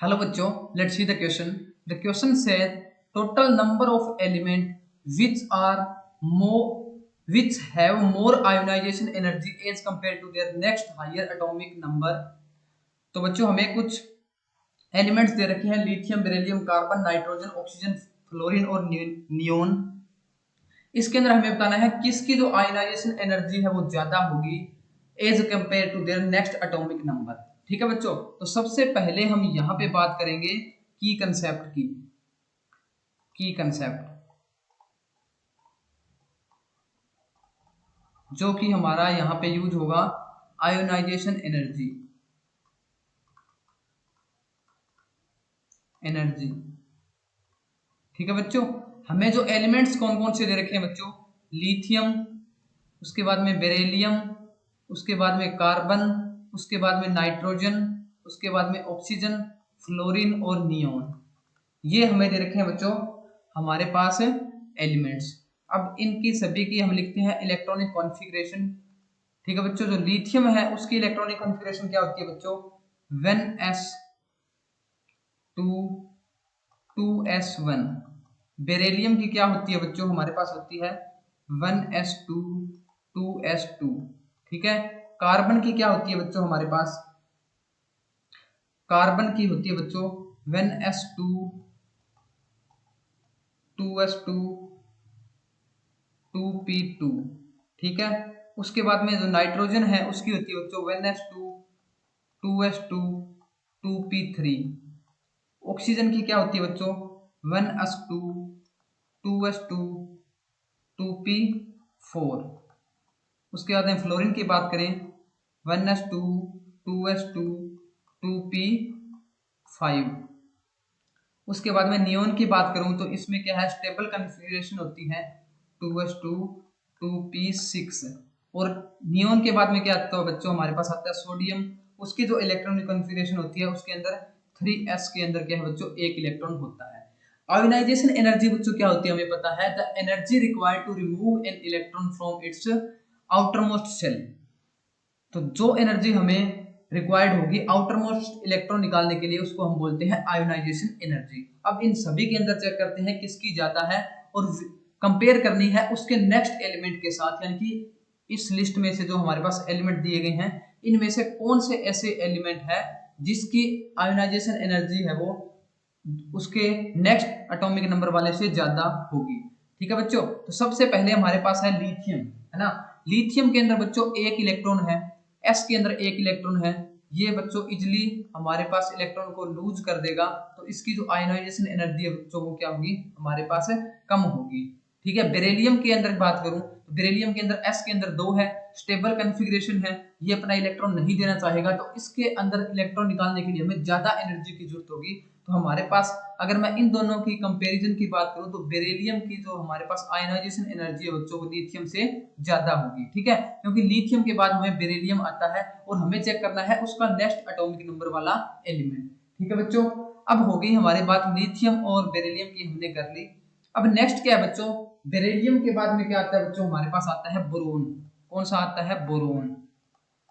Hello bachcho, let's see the question. The question says total number of element which are more which have more ionization energy as compared to their next higher atomic number. तो बच्चों हमें कुछ elements they रखे हैं lithium, beryllium, carbon, nitrogen, oxygen, fluorine और neon. इसके अंदर हमें बताना है किसकी जो आयनाइजेशन एनर्जी है वो ज्यादा होगी as compared to their next atomic number. ठीक है बच्चों, तो सबसे पहले हम यहां पे बात करेंगे की कंसेप्ट की। की कंसेप्ट जो कि हमारा यहां पे यूज होगा आयोनाइजेशन एनर्जी। ठीक है बच्चों, हमें जो एलिमेंट्स कौन कौन से दे रखे हैं बच्चों, लिथियम, उसके बाद में बेरिलियम, उसके बाद में कार्बन, उसके बाद में नाइट्रोजन, उसके बाद में ऑक्सीजन, फ्लोरीन और नियोन। ये हमें दे रखे हैं बच्चों हमारे पास एलिमेंट्स। अब इनकी सभी की हम लिखते हैं इलेक्ट्रॉनिक कॉन्फ़िगरेशन। ठीक है बच्चों, जो लिथियम है उसकी इलेक्ट्रॉनिक कॉन्फ़िगरेशन क्या होती है बच्चों, 1s2 2s1। बेरिलियम की क्या होती है बच्चों, हमारे पास होती है 1s2 2s2। ठीक है, कार्बन की क्या होती है बच्चों, हमारे पास कार्बन की होती है बच्चों 1s2 2s2 2p2। ठीक है, उसके बाद में जो नाइट्रोजन है उसकी होती है बच्चों 1s2 2s2 2p3। ऑक्सीजन की क्या होती है बच्चों 1s2 2s2 2p4। उसके बाद में फ्लोरीन की बात करें 1s2 2s2 2p5। उसके बाद में नियोन की बात करूं तो इसमें क्या है, स्टेबल कॉन्फ़िगरेशन होती है 2s2 2p6। और नियोन के बाद में क्या आता है बच्चों, हमारे पास आता है सोडियम। उसकी जो इलेक्ट्रॉनिक कॉन्फ़िगरेशन होती है उसके अंदर 3s के अंदर क्या है बच्चों, एक इलेक्ट्रॉन होता है। आयोनाइजेशन एनर्जी बच्चों क्या होती है हमें पता है, the energy required to remove an electron from its outermost shell. तो जो एनर्जी हमें रिक्वायर्ड होगी आउटर मोस्ट इलेक्ट्रॉन निकालने के लिए उसको हम बोलते हैं आयोनाइजेशन एनर्जी। अब इन सभी के अंदर चेक करते हैं किसकी ज्यादा है और कंपेयर करनी है उसके नेक्स्ट एलिमेंट के साथ, यानी कि इस लिस्ट में से जो हमारे पास एलिमेंट दिए गए हैं इनमें से कौन से ऐसे एलिमेंट है जिसकी आयोनाइजेशन एनर्जी है वो उसके नेक्स्ट एटॉमिक नंबर वाले से ज्यादा होगी। ठीक है बच्चों, तो सबसे पहले हमारे पास है लिथियम, है ना। लिथियम के अंदर बच्चों एक इलेक्ट्रॉन है, एस के अंदर एक इलेक्ट्रॉन है। ये बच्चों इजिली हमारे पास इलेक्ट्रॉन को लूज कर देगा, तो इसकी जो आयोनाइजेशन एनर्जी है बच्चों वो क्या होगी, हमारे पास कम होगी। ठीक है, बेरिलियम की अंदर बात करूं तो बेरिलियम के अंदर एस के अंदर 2 है, स्टेबल कॉन्फ़िगरेशन है, ये अपना इलेक्ट्रॉन नहीं देना चाहेगा, तो इसके अंदर इलेक्ट्रॉन निकालने के लिए हमें ज्यादा एनर्जी की जरूरत होगी। तो हमारे पास अगर मैं इन दोनों की कंपैरिजन की बात करूं तो बेरिलियम की जो हमारे पास आयोनाइजेशन एनर्जी है बच्चों वो लिथियम से ज्यादा होगी। ठीक है, क्योंकि लिथियम के बाद हमें बेरिलियम आता है और हमें चेक करना है उसका नेक्स्ट एटॉमिक नंबर वाला एलिमेंट। ठीक है बच्चों, अब हो गई हमारी बात लिथियम और बेरिलियम की हमने कर ली। अब नेक्स्ट क्या है बच्चों, बेरिलियम के बाद में क्या आता है बच्चों, हमारे पास आता है बोरोन। कौन सा आता है, बोरोन।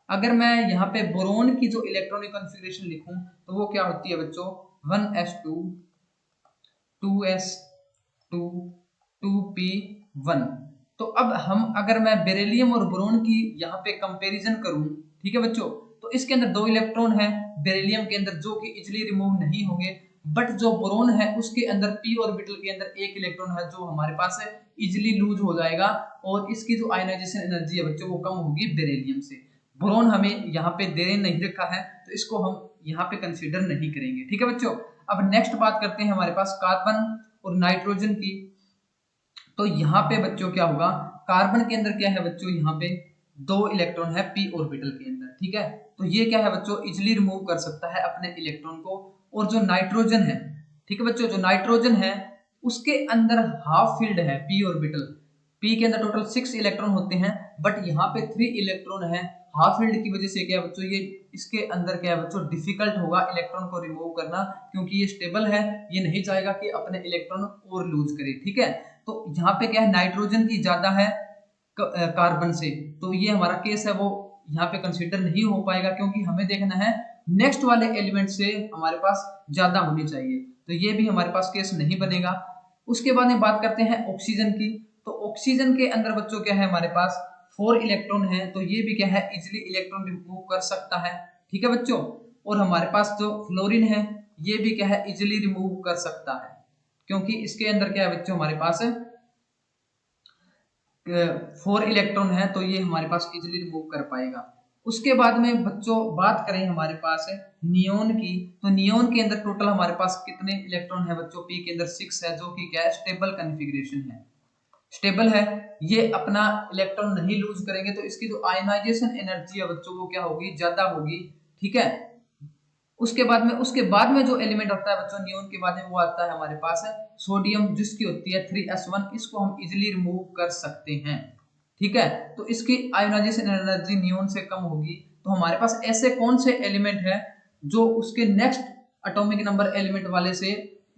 अगर मैं यहाँ पे बोरोन की जो इलेक्ट्रॉनिक कॉन्फ़िगरेशन लिखूं तो वो क्या होती है बच्चों 1s2 2s2 2p1। तो अब हम अगर मैं बेरिलियम और बोरोन की यहाँ पे कंपैरिजन करूं, ठीक है बच्चों, तो इसके अंदर 2 इलेक्ट्रॉन है बेरिलियम के अंदर जो कि इजीली रिमूव नहीं होंगे, बट जो बोरोन है उसके अंदर p ऑर्बिटल के अंदर एक इलेक्ट्रॉन है जो हमारे पास इजीली लूज हो जाएगा और इसकी जो आयोनाइजेशन एनर्जी है बच्चों वो कम होगी बेरिलियम से। बोरोन हमें यहाँ पे दे नहीं रखा है तो इसको हम यहाँ पे कंसीडर नहीं करेंगे। ठीक है बच्चों, अब नेक्स्ट बात करते हैं हमारे पास कार्बन और नाइट्रोजन की। तो यहाँ पे बच्चों क्या होगा, कार्बन के अंदर क्या है बच्चों, यहाँ पे 2 इलेक्ट्रॉन है p ऑर्बिटल के अंदर। ठीक है, तो ये क्या है बच्चों, इजिली रिमूव कर सकता है अपने इलेक्ट्रॉन को। और जो नाइट्रोजन है, ठीक है बच्चों, जो नाइट्रोजन है उसके अंदर हाफ फील्ड है p ऑर्बिटल। p के अंदर टोटल 6 इलेक्ट्रॉन होते हैं बट यहाँ पे 3 इलेक्ट्रॉन है। हाफ फील्ड की वजह से क्या बच्चों, ये इसके अंदर क्या है बच्चों, डिफिकल्ट होगा इलेक्ट्रॉन को रिमूव करना, क्योंकि ये स्टेबल है, ये नहीं चाहेगा कि अपने इलेक्ट्रॉन और लूज करे। ठीक है, तो यहाँ पे क्या है, नाइट्रोजन की ज्यादा है कार्बन से, तो ये हमारा केस है वो यहाँ पे कंसीडर नहीं हो पाएगा, क्योंकि हमें देखना है नेक्स्ट वाले एलिमेंट से हमारे पास ज्यादा होनी चाहिए, तो ये भी हमारे पास केस नहीं बनेगा। उसके बाद में बात करते हैं ऑक्सीजन की। तो ऑक्सीजन के अंदर बच्चों क्या है, हमारे पास 4 इलेक्ट्रॉन है, तो ये भी क्या है, इजिली इलेक्ट्रॉन रिमूव कर सकता है। ठीक है बच्चों। और हमारे पास जो फ्लोरीन है, ये भी क्या है, इजिली रिमूव कर सकता है, क्योंकि इसके अंदर क्या है बच्चों, हमारे पास 4 इलेक्ट्रॉन है, तो ये हमारे पास इजिली रिमूव कर पाएगा। उसके बाद में बच्चों बात करें हमारे पास है नियोन की। तो नियोन के अंदर टोटल हमारे पास कितने इलेक्ट्रॉन है बच्चों, पी के अंदर 6 है, जो कि क्या है, स्टेबल कॉन्फ़िगरेशन है, स्टेबल है। ये अपना इलेक्ट्रॉन नहीं लूज करेंगे, तो इसकी जो आयनाइजेशन एनर्जी है बच्चों वो क्या होगी, ज्यादा होगी। ठीक है। उसके बाद में जो एलिमेंट होता है बच्चों नियोन के बाद में, वो आता है हमारे पास है सोडियम, जिसकी होती है 3s1। इसको हम इजिली रिमूव कर सकते हैं। ठीक है। तो इसकी आयोनाइजेशन एनर्जी नियोन से कम होगी। तो हमारे पास ऐसे कौन से एलिमेंट है जो उसके नेक्स्ट एटॉमिक नंबर एलिमेंट वाले से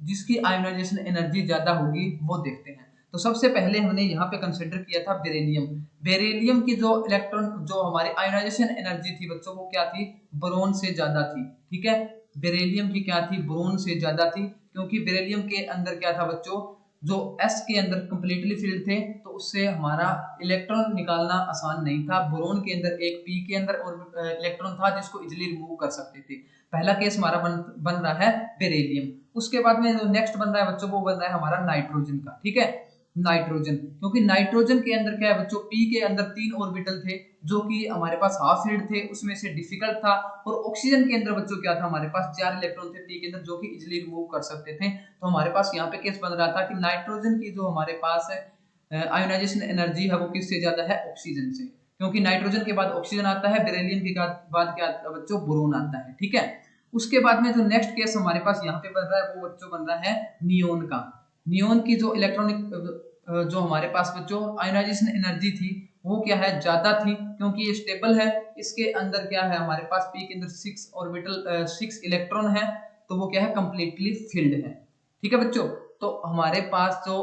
जिसकी आयोनाइजेशन एनर्जी ज्यादा होगी, वो देखते हैं। तो सबसे पहले हमने यहाँ पे कंसिडर किया था बेरिलियम। बेरिलियम की जो इलेक्ट्रॉन, जो हमारी आयोनाइजेशन एनर्जी थी बच्चों, वो क्या थी, बोरोन से ज्यादा थी। ठीक है। बेरिलियम की क्या थी, बोरोन से ज्यादा थी, क्योंकि बेरिलियम के अंदर क्या था बच्चों, जो s के अंदर कंप्लीटली फिल्ड थे, तो उससे हमारा इलेक्ट्रॉन निकालना आसान नहीं था। बोरोन के अंदर एक p के अंदर और इलेक्ट्रॉन था जिसको इजिली रिमूव कर सकते थे। पहला केस हमारा बन रहा है बेरिलियम। उसके बाद में जो नेक्स्ट बन रहा है बच्चों, वो बन रहा है हमारा नाइट्रोजन का। ठीक है। नाइट्रोजन, क्योंकि नाइट्रोजन के अंदर क्या है बच्चों, p के अंदर 3 ऑर्बिटल थे, जो कि हमारे पास हाफ फिल्ड थे, उसमें से डिफिकल्ट था। और ऑक्सीजन के अंदर बच्चों क्या था, हमारे पास 4 इलेक्ट्रॉन थे p के अंदर, जो कि इजिली रिमूव कर सकते थे। तो हमारे पास यहाँ पे केस बन रहा था कि नाइट्रोजन की जो हमारे पास है आयोनाइजेशन एनर्जी है, वो किससे ज्यादा है, ऑक्सीजन से, क्योंकि नाइट्रोजन के बाद ऑक्सीजन आता है, बेरिलियम के बाद क्या आता है बच्चों, बोरोन आता है। ठीक है। उसके बाद में जो नेक्स्ट केस हमारे पास यहाँ पे बन रहा है, वो बच्चों बन रहा है नियोन का। नियोन की जो इलेक्ट्रॉनिक जो हमारे पास बच्चों आयोनाइजेशन एनर्जी थी, वो क्या है, ज्यादा थी, क्योंकि ये स्टेबल है। इसके अंदर क्या है, हमारे पास p के अंदर 6 ऑर्बिटल 6 इलेक्ट्रॉन है, तो वो क्या है, कंप्लीटली फिल्ड है। ठीक है बच्चों। तो हमारे पास जो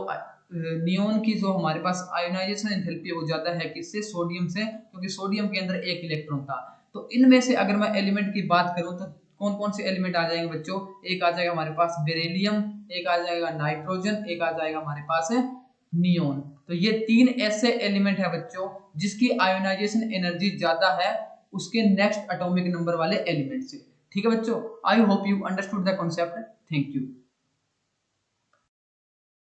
नियोन की जो हमारे पास आयोनाइजेशन एंथैल्पी है, वो ज्यादा है किससे, सोडियम से, क्योंकि सोडियम के अंदर एक इलेक्ट्रॉन था। तो इनमें से अगर मैं एलिमेंट की बात करूं, तो कौन कौन से एलिमेंट आ जाएंगे बच्चों, एक आ जाएगा हमारे पास बेरिलियम, एक आ जाएगा नाइट्रोजन, एक आ जाएगा हमारे पास है नियोन। तो ये 3 ऐसे एलिमेंट है बच्चों जिसकी आयोनाइजेशन एनर्जी ज्यादा है उसके नेक्स्ट एटॉमिक नंबर वाले एलिमेंट से। ठीक है बच्चों। I hope you understood the concept. Thank you.